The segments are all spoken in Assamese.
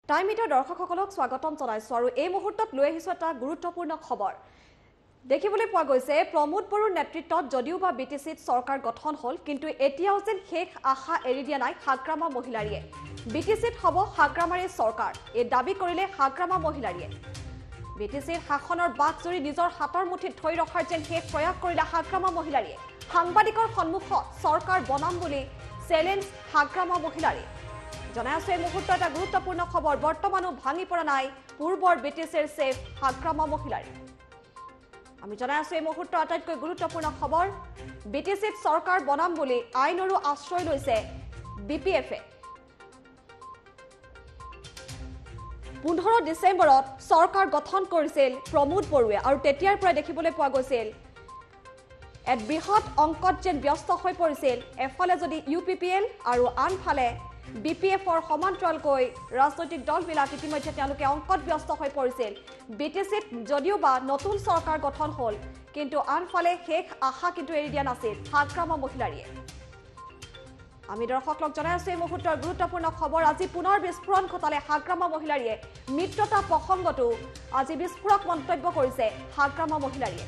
টাইম মিটাৰ দৰ্শকসকলক স্বাগতম জনাইছো আৰু এই মুহূৰ্তত লৈ আহিছো এটা গুৰুত্বপূৰ্ণ খবৰ দেখিবলৈ পোৱা গৈছে প্ৰমোদ বড়োৰ নেতৃত্বত যদিও বা বিটিচিত চৰকাৰ গঠন হ'ল কিন্তু এতিয়াও যেন শেষ আশা এৰি দিয়া নাই হাগ্ৰামা মহিলাৰীয়ে বিটিচিত হ'ব হাগ্ৰামাৰে চৰকাৰ এই দাবী কৰিলে হাগ্ৰামা মহিলাৰীয়ে বিটিচিৰ শাসনৰ বাক জৰি নিজৰ হাতৰ মুঠিত থৈ ৰখাৰ যেন শেষ প্ৰয়াস কৰিলে হাগ্ৰামা মহিলাৰীয়ে সাংবাদিকৰ সন্মুখত চৰকাৰ বনাম বুলি চ্যালেঞ্জ হাগ্ৰামা মহিলাৰীয়ে জনাই আছো এই মুহূৰ্তত এটা গুৰুত্বপূৰ্ণ খবৰ বৰ্তমানো ভাঙি পৰা নাই পূৰ্বৰ বিটিচিৰ চেফ হাগ্ৰামা মহিলাৰী আমি জনাই আছো এই মুহূৰ্তৰ আটাইতকৈ গুৰুত্বপূৰ্ণ খবৰ বিটিচিত চৰকাৰ বনাম বুলি আইনৰো আশ্ৰয় লৈছে বিপিএফে 15 ডিসেম্বৰত চৰকাৰ গঠন কৰিছিল প্ৰমোদ বড়োৱে আৰু তেতিয়াৰ পৰা দেখিবলৈ পোৱা গৈছিল এক বৃহৎ অংকত যেন ব্যস্ত হৈ পৰিছিল এফালে যদি ইউপিপিএল আৰু আনফালে বিপিএফৰ সমান্তৰালকৈ ৰাজনৈতিক দলবিলাক ইতিমধ্যে তেওঁলোকে অংকত ব্যস্ত হৈ পৰিছিল বিটিচিত যদিও বা নতুন চৰকাৰ গঠন হ'ল কিন্তু আনফালে শেষ আশা কিন্তু এৰি দিয়া নাছিল হাগ্ৰামা মহিলাৰীয়ে আমি দৰ্শকক জনাই আছো এই মুহূৰ্তৰ গুৰুত্বপূৰ্ণ খবৰ আজি পুনৰ বিস্ফোৰণ ঘটালে হাগ্ৰামা মহিলাৰীয়ে মিত্ৰতা প্ৰসংগটো আজি বিস্ফোৰক মন্তব্য কৰিছে হাগ্ৰামা মহিলাৰীয়ে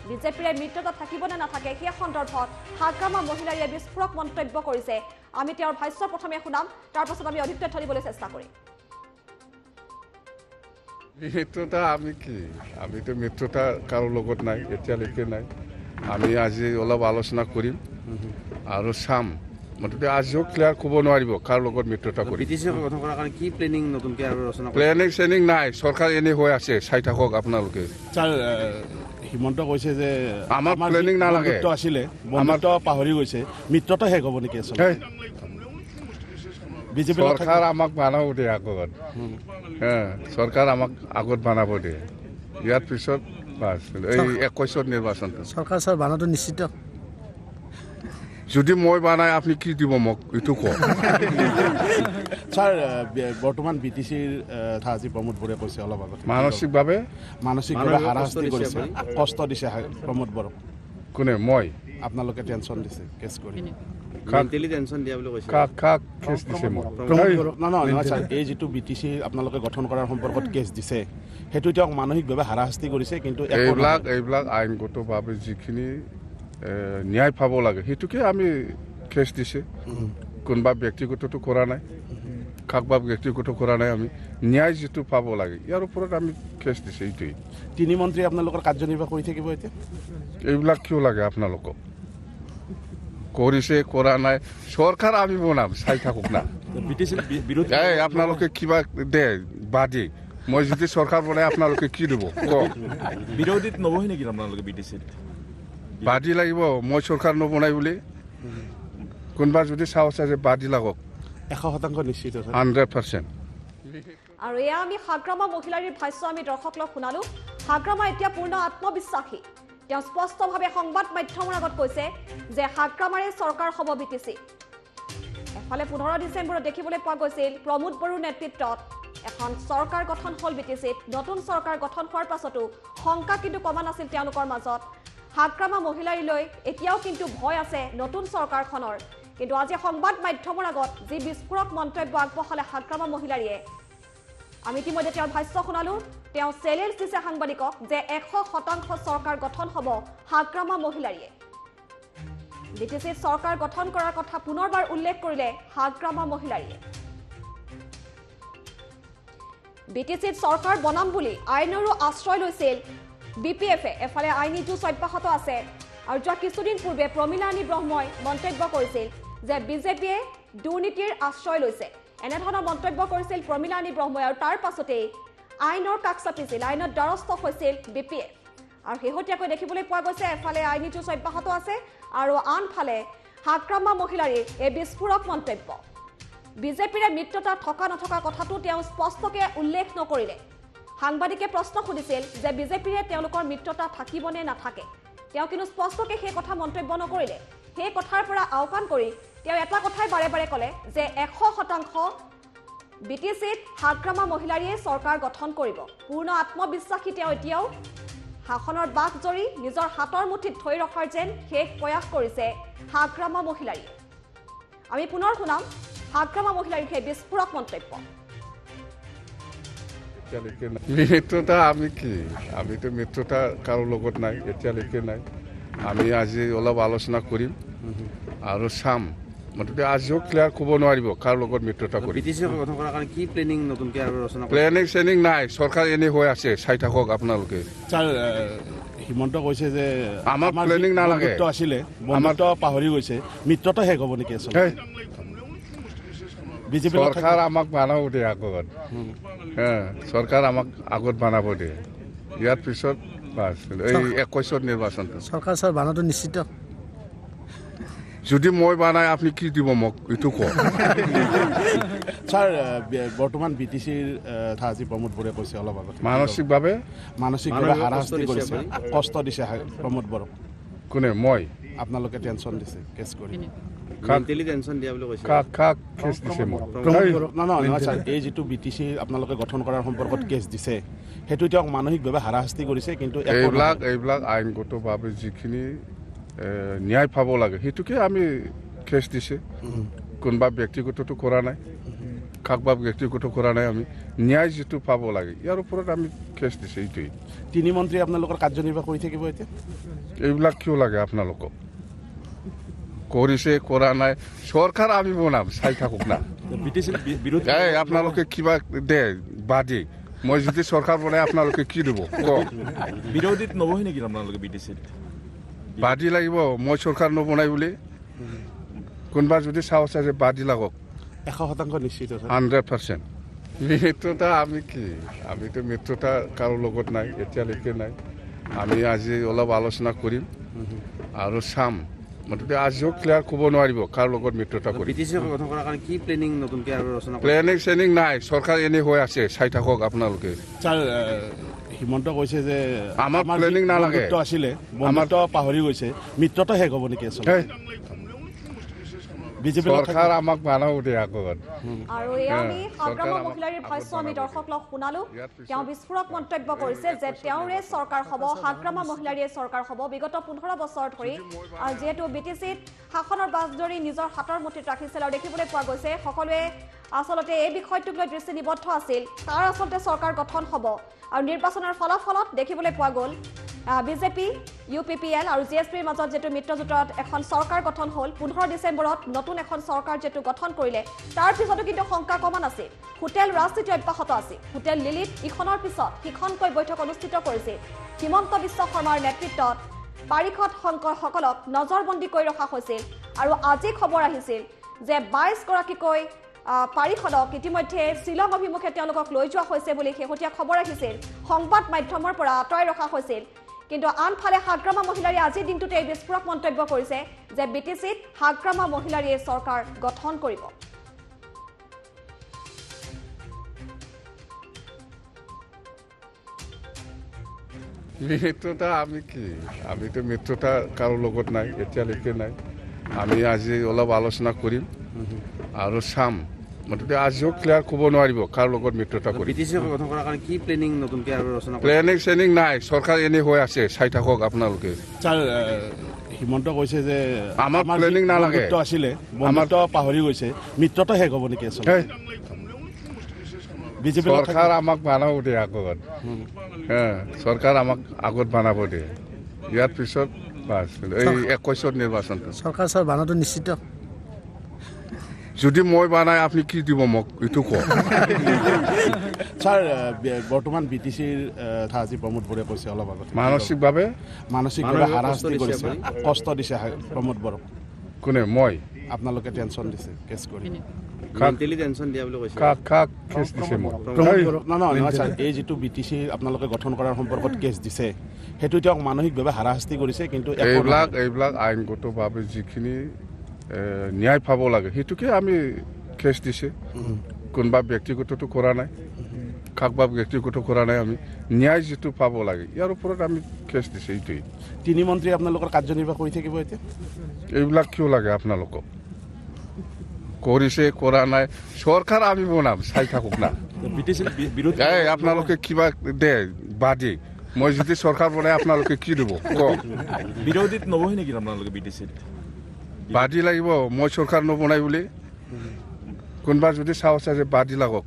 বিজেপিৰে মিত্ৰতা থাকিব নে নাথাকে সেই সন্দৰ্ভত হাগ্ৰামা মহিলাৰীয়ে বিস্ফোৰক মন্তব্য কৰিছে আমি তেওঁৰ ভাষ্য প্ৰথমে শুনাম তাৰ পাছত আমি অধিক তথ্য দিবলৈ চেষ্টা কৰিম মিত্ৰতা আমিতো মিত্ৰতা কাৰো লগত নাই এতিয়ালৈকে নাই আমি আজি অলপ আলোচনা কৰিম আৰু চাম মতে আজিও ক্লিয়াৰ ক'ব নোৱাৰিব কাৰ লগত মিত্ৰতা কৰি বিটিচিৰ গঠন কৰাৰ কাৰণে কি প্লেনিং নতুনকৈ আৰু ৰচনা প্লেনিং নাই চৰকাৰ এনে হৈ আছে চাই থাকক আপোনালোকে ছাৰ হিমন্ত কৈছে যে আমাৰ প্লেনিং নালাগে আছিলে বন্ধুত্ব পাহৰি গৈছে মিত্ৰতা শেষ হ'ব নেকি আচলতে বিজেপি চৰকাৰ আমাক বনাব দিয়ে আগত চৰকাৰ আমাক আগত বনাব দিয়ে ইয়াৰ পিছত বাছ এই 21ত নিৰ্বাচনটো চৰকাৰ ছাৰ বানাটো নিশ্চিত যদি মই বানাই আপুনি কি দিব মোক এইটো কওক ছাৰ বৰ্তমান বিটিচিৰ আজি প্ৰমোদ বড়োৱে কৈছে অলপ আগত মানসিকভাৱে হাৰাশাস্তি কৰিছে কষ্ট দিছে প্ৰমোদ বড়োক কোনে মই আপোনালোকে টেনশ্যন দিছে কেছ কৰি মেণ্টেলি টেনশ্যন দিয়া বুলি কৈছে কাক কেছ দিছে মই নহয় ছাৰ এই যিটো বিটিচি আপোনালোকে গঠন কৰাৰ সম্পৰ্কত কেছ দিছে সেইটো তেওঁক মানসিকভাৱে হাৰাশাস্তি কৰিছে কিন্তু এইবিলাক আইনগতভাৱে যিখিনি ন্যায় পাব লাগে সেইটোকে আমি কেছ দিছে কোনোবা ব্যক্তিগতটো কৰা নাই কাকবা ব্যক্তিগত কৰা নাই আমি ন্যায় যিটো পাব লাগে ইয়াৰ ওপৰত আমি কেছ দিছে এইটোৱেই তিনি মন্ত্ৰী আপোনালোকৰ কাৰ্যনিৰ্বাহ কৰি থাকিব এতিয়া এইবিলাক কিয় লাগে আপোনালোকক কৰিছে কৰা নাই চৰকাৰ আমি বনাম চাই থাকক না আপোনালোকে কিবা দে বাদে মই যদি চৰকাৰ বনাই আপোনালোকে কি দিব কওক বিৰোধীত নবহে নেকি আপোনালোকে বিটিচিত বাদি লাগিব মই চৰকাৰ নবনাই বুলি কোনোবা যদি চাওঁচ যে বাদি লাগক 100% নিশ্চিত 100%। আৰু এয়া আমি হাগ্ৰামা মহিলাৰীৰ ভাষ্য আমি দৰ্শকক শুনালো হাগ্ৰামা এতিয়া পূৰ্ণ আত্মবিশ্বাসী তেওঁ স্পষ্টভাৱে সংবাদ মাধ্যমৰ আগত কৈছে যে হাগ্ৰামাৰে চৰকাৰ হ'ব বিটিচি এফালে 15 ডিচেম্বৰত দেখিবলৈ পোৱা গৈছিল প্ৰমোদ বড়োৰ নেতৃত্বত এখন চৰকাৰ গঠন হ'ল বিটিচিত নতুন চৰকাৰ গঠন হোৱাৰ পাছতো শংকা কিন্তু কমা নাছিল তেওঁলোকৰ মাজত হাগ্ৰামা মহিলাৰীলৈ এতিয়াও কিন্তু ভয় আছে নতুন চৰকাৰখনৰ কিন্তু আজি সংবাদ মাধ্যমৰ আগত যি বিস্ফোৰক মন্তব্য আগবঢ়ালে হাগ্ৰামা মহিলাৰীয়ে আমি ইতিমধ্যে তেওঁৰ ভাষ্য শুনালো তেওঁ চ্যালেঞ্জ দিছে সাংবাদিকক যে 100% চৰকাৰ গঠন হ'ব হাগ্ৰামা মহিলাৰীয়ে বিটিচিত চৰকাৰ গঠন কৰাৰ কথা পুনৰবাৰ উল্লেখ কৰিলে হাগ্ৰামা মহিলাৰীয়ে বিটিচিত চৰকাৰ বনাম বুলি আইনৰো আশ্ৰয় লৈছিল বিপিএফে এফালে আইনী যুঁজ অব্যাহত আছে আৰু যোৱা কিছুদিন পূৰ্বে প্ৰমীলাৰাণী ব্ৰহ্মই মন্তব্য কৰিছিল যে বিজেপিয়ে দুৰ্নীতিৰ আশ্ৰয় লৈছে এনেধৰণৰ মন্তব্য কৰিছিল প্ৰমীলাৰাণী ব্ৰহ্মই আৰু তাৰ পাছতেই আইনৰ কাষ চাপিছিল আইনত দ্বাৰস্থ হৈছিল বিপিএফ আৰু শেহতীয়াকৈ দেখিবলৈ পোৱা গৈছে এফালে আইনী যুঁজ অব্যাহত আছে আৰু আনফালে হাগ্ৰামা মহিলাৰীৰ এই বিস্ফোৰক মন্তব্য বিজেপিৰে মিত্ৰতা থকা নথকা কথাটো তেওঁ স্পষ্টকৈ উল্লেখ নকৰিলে সাংবাদিকে প্ৰশ্ন সুধিছিল যে বিজেপিৰে তেওঁলোকৰ মিত্ৰতা থাকিব নে নাথাকে তেওঁ কিন্তু স্পষ্টকৈ সেই কথা মন্তব্য নকৰিলে সেই কথাৰ পৰা আওকাণ কৰি তেওঁ এটা কথাই বাৰে বাৰে ক'লে যে 100% বিটিচিত হাগ্ৰামা মহিলাৰীয়ে চৰকাৰ গঠন কৰিব পূৰ্ণ আত্মবিশ্বাসী তেওঁ এতিয়াও শাসনৰ বাক জৰি নিজৰ হাতৰ মুঠিত থৈ ৰখাৰ যেন শেষ প্ৰয়াস কৰিছে হাগ্ৰামা মহিলাৰীয়ে আমি পুনৰ শুনাম হাগ্ৰামা মহিলাৰীৰ সেই বিস্ফোৰক মন্তব্য এতিয়ালৈকে নাই মিত্ৰতা আমি কি আমিতো মিত্ৰতা কাৰো লগত নাই এতিয়ালৈকে নাই আমি আজি অলপ আলোচনা কৰিম আৰু চাম মুঠতে আজিও ক্লিয়াৰ ক'ব নোৱাৰিব কাৰ লগত মিত্ৰতা কৰিম বিটিচি গঠন কৰাৰ কাৰণে কি প্লেনিং নতুনকৈ আৰু ৰচনা কৰিছে? প্লেনিং চেনিং নাই চৰকাৰ এনে হৈ আছে চাই থাকক আপোনালোকে ছাৰ হিমন্ত কৈছে যে আমাৰ প্লেনিং নালাগে বন্ধুত্ব আছিলে বন্ধুত্ব পাহৰি গৈছে মিত্ৰতা শেষ হ'ব নেকি আচলতে হেই, বিজেপি চৰকাৰ আমাক বনাব দিয়ে আগত চৰকাৰ আমাক আগত বনাব দিয়ে ইয়াৰ পিছত বাছ এই 21ত নিৰ্বাচনটো চৰকাৰ ছাৰ বানাটো নিশ্চিত যদি মই বনাই আপুনি কি দিব মোক এইটো কওক ছাৰ বৰ্তমান বিটিচিৰ আজি প্ৰমোদ বৰে কৈছে অলপ আগত মানসিকভাৱে মানসিকভাৱে হাৰাশাস্তি কৰিছে কষ্ট দিছে প্ৰমোদ বৰক কোনে মই আপোনালোকে টেনশ্যন দিছে কেছ কৰি মেণ্টেলি টেনশ্যন দিয়া বুলি কৈছে। কাক কেছ দিছে মোক নহয় ছাৰ এই যিটো বিটিচি আপোনালোকে গঠন কৰাৰ সম্পৰ্কত কেছ দিছে সেইটো তেওঁক মানসিকভাৱে হাৰাশাস্তি কৰিছে কিন্তু এইবিলাক আইনগতভাৱে যিখিনি ন্যায় পাব লাগে সেইটোকে আমি কেছ দিছে কোনোবা ব্যক্তিগতটো কৰা নাই কাকবা ব্যক্তিগত কৰা নাই আমি ন্যায় যিটো পাব লাগে ইয়াৰ ওপৰত আমি কেছ দিছে এইটোৱেই তিনি মন্ত্ৰী আপোনালোকৰ কাৰ্যনিৰ্বাহ কৰি থাকিব এতিয়া এইবিলাক কিয় লাগে আপোনালোকক কৰিছে কৰা নাই চৰকাৰ আমি বনাম চাই থাকক না বিটিচিৰ বিৰোধী এই আপোনালোকে কিবা দে বাদে মই যদি চৰকাৰ বনাই আপোনালোকে কি দিব কওক বিৰোধীত নবহে নেকি আপোনালোকে বিটিচিত বাদি লাগিব মই চৰকাৰ নবনাই বুলি কোনোবা যদি চাওঁছে যে বাদি লাগক 100% নিশ্চিত 100% মিত্ৰতা আমি কি আমিতো মিত্ৰতা কাৰো লগত নাই এতিয়ালৈকে নাই আমি আজি অলপ আলোচনা কৰিম আৰু চাম মুঠতে আজিও ক্লিয়াৰ ক'ব নোৱাৰিব কাৰ লগত মিত্ৰতা কৰিম বিটিচি গঠন কৰাৰ কাৰণে কি প্লেনিং নতুনকৈ আৰু ৰচনা কৰিছে? প্লেনিং চেনিং নাই চৰকাৰ এনে হৈ আছে চাই থাকক আপোনালোকে ছাৰ হিমন্ত কৈছে যে আমাৰ প্লেনিং নালাগে বন্ধুত্ব আছিলে বন্ধুত্ব পাহৰি গৈছে মিত্ৰতা শেষ হ'ব নেকি আচলতে হেই, বিজেপি চৰকাৰ আমাক বনাব দিয়ে আগত আৰু এয়া আমি সংগ্ৰাম মহিলাৰীৰ ভাষ্য আমি দৰ্শকক শুনালো তেওঁ বিস্ফোৰক মন্তব্য কৰিছে যে তেওঁৰে চৰকাৰ হ'ব সংগ্ৰাম মহিলাৰীয়ে চৰকাৰ হ'ব বিগত 15 বছৰ ধৰি যিহেতু বিটিচিত শাসনৰ বাছ ধৰি নিজৰ হাতৰ মুঠিত ৰাখিছিল আৰু দেখিবলৈ পোৱা গৈছে সকলোৱে আচলতে এই বিষয়টোক লৈ দৃষ্টি নিবদ্ধ আছিল তাৰ আচলতে চৰকাৰ গঠন হ'ব আৰু নিৰ্বাচনৰ ফলাফলত দেখিবলৈ পোৱা গ'ল বিজেপি UPPL আৰু GSPৰ মাজত যেটো মিত্ৰজোঁটত এখন চৰকাৰ গঠন হ'ল 15 ডিচেম্বৰত নতুন এখন চৰকাৰ যেটো গঠন কৰিলে তাৰ পিছতো কিন্তু শংকা কমা নাছিল হোটেল ৰাজনীতি অব্যাহত আছিল হোটেল লিলিত ইখনৰ পিছত সিখনকৈ বৈঠক অনুষ্ঠিত কৰিছিল হিমন্ত বিশ্ব শৰ্মাৰ নেতৃত্বত পাৰিষদ সকলক নজৰবন্দী কৰি ৰখা হৈছিল আৰু আজি খবৰ আহিছিল যে 22 গৰাকীকৈ পাৰিষদক ইতিমধ্যে শ্বিলং অভিমুখে তেওঁলোকক লৈ যোৱা হৈছে বুলি শেহতীয়া খবৰ আহিছিল সংবাদ মাধ্যমৰ পৰা আঁতৰাই ৰখা হৈছিল কিন্তু আনফালে হাগ্ৰামা মহিলাৰীয়ে আজিৰ দিনটোতে এই বিস্ফোৰক মন্তব্য কৰিছে যে বিটিচিত হাগ্ৰামা মহিলাৰীয়ে চৰকাৰ গঠন কৰিব মিত্ৰতা আমি কি আমিতো মিত্ৰতা কাৰো লগত নাই এতিয়ালৈকে নাই আমি আজি অলপ আলোচনা কৰিম আৰু চাম মুঠতে আজিও ক্লিয়াৰ ক'ব নোৱাৰিব কাৰ লগত মিত্ৰতা কৰিম বিটিচি গঠন কৰাৰ কাৰণে কি প্লেনিং নতুনকৈ আৰু ৰচনা কৰিছে? প্লেনিং চেনিং নাই চৰকাৰ এনে হৈ আছে চাই থাকক আপোনালোকে ছাৰ হিমন্ত কৈছে যে আমাৰ প্লেনিং নালাগে বন্ধুত্ব আছিলে বন্ধুত্ব পাহৰি গৈছে মিত্ৰতা শেষ হ'ব নেকি আচলতে হেই, বিজেপি চৰকাৰ আমাক বনাব দিয়ে আগত চৰকাৰ আমাক আগত বনাব দিয়ে ইয়াৰ পিছত বাছ এই 21ত নিৰ্বাচনটো চৰকাৰ ছাৰ বানাটো নিশ্চিত যদি মই বনাই আপুনি কি দিব মোক এইটো কওক ছাৰ বৰ্তমান বিটিচিৰ আজি প্ৰমোদ বৰে কৈছে অলপ আগত মানসিকভাৱে মানসিকভাৱে হাৰাশাস্তি কৰিছে কষ্ট দিছে প্ৰমোদ বৰক কোনে মই আপোনালোকে টেনশ্যন দিছে কেছ কৰি মেণ্টেলি টেনশ্যন দিয়া বুলি কৈছে। কাক কেছ দিছে মোক নহয় ছাৰ এই যিটো বিটিচি আপোনালোকে গঠন কৰাৰ সম্পৰ্কত কেছ দিছে সেইটো তেওঁক মানসিকভাৱে হাৰাশাস্তি কৰিছে কিন্তু এইবিলাক আইনগতভাৱে যিখিনি ন্যায় পাব লাগে সেইটোকে আমি কেছ দিছে কোনোবা ব্যক্তিগতটো কৰা নাই কাকবা ব্যক্তিগত কৰা নাই আমি ন্যায় যিটো পাব লাগে ইয়াৰ ওপৰত আমি কেছ দিছে এইটোৱেই তিনি মন্ত্ৰী আপোনালোকৰ কাৰ্যনিৰ্বাহ কৰি থাকিব এতিয়া এইবিলাক কিয় লাগে আপোনালোকক কৰিছে কৰা নাই চৰকাৰ আমি বনাম চাই থাকক না বিটিচিৰ বিৰোধী এই আপোনালোকে কিবা দে বাদে মই যদি চৰকাৰ বনাই আপোনালোকে কি দিব কওক বিৰোধীত নবহে নেকি আপোনালোকে বিটিচিত বাদি লাগিব মই চৰকাৰ নবনাই বুলি কোনোবা যদি চাওঁছে যে বাদি লাগক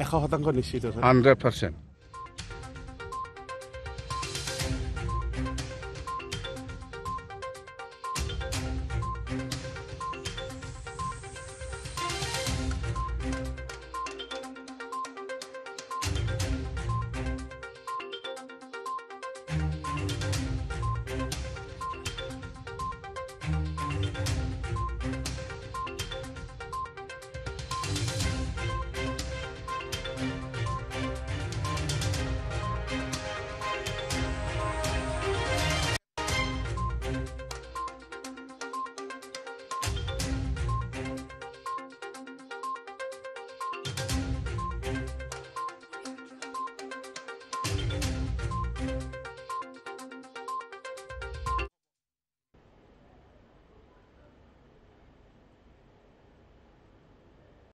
100% নিশ্চিত 100%